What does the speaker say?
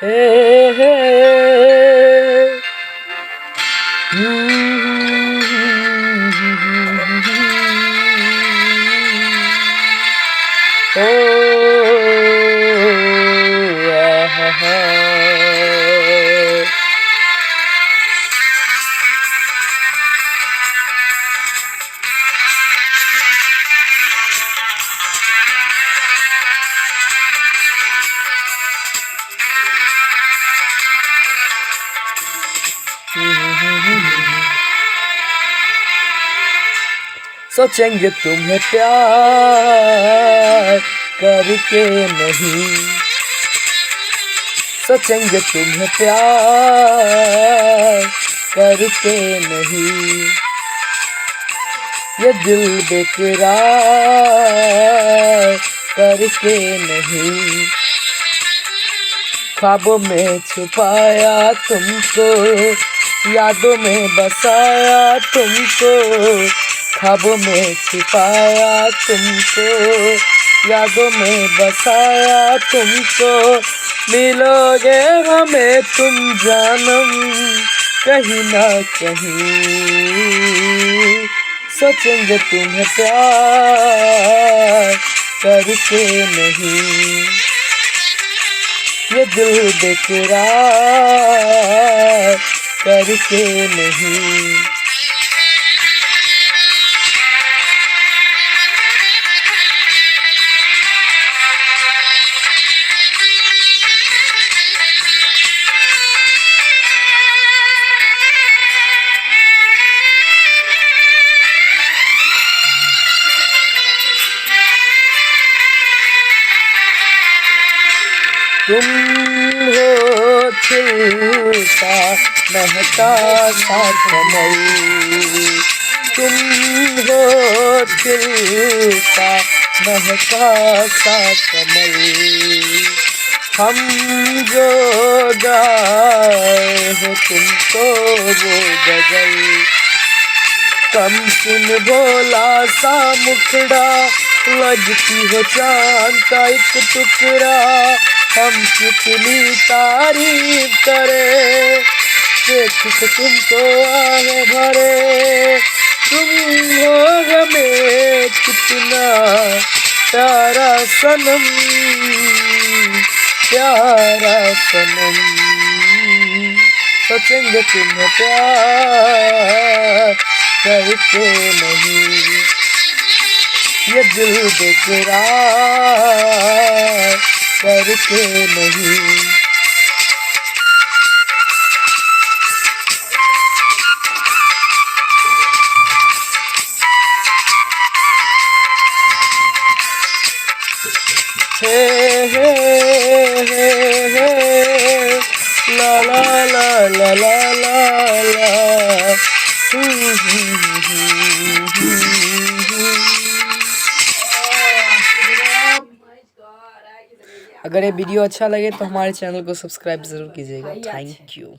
हे ओ सोचेंगे तुम्हें प्यार करके नहीं, सोचेंगे तुम्हें प्यार करके नहीं, ये दिल बेकरार करके नहीं। ख्वाबों में छुपाया तुमको, यादों में बसाया तुमको, ख्वाबों में छुपाया तुमको, यादों में बसाया तुमको। मिलोगे हमें तुम जानम कहीं ना कहीं, सोचेंगे तुम्हें प्यार करके नहीं, ये दिल बेकरार करके नहीं। तुम हो खिलता महका सा कमल, तुम हो खिलता महका सा कमल, हम जो गाए हो तुम तो वो गजल। कम सुन भोला सा मुखड़ा, लगती हो चांद का एक टुकड़ा, हम कितनी तारीफ करें, देख के तुमको आहे भरे। तुम हो हमें कितना प्यारा सनम, प्यारा सनम, सोचेंगे तुम्हें प्यार करके नहीं, ये दिल बेकरार करके नहीं। हे हे हे हे ला ला ला ला ला ला ला। अगर ये वीडियो अच्छा लगे तो हमारे चैनल को सब्सक्राइब ज़रूर कीजिएगा। Thank you.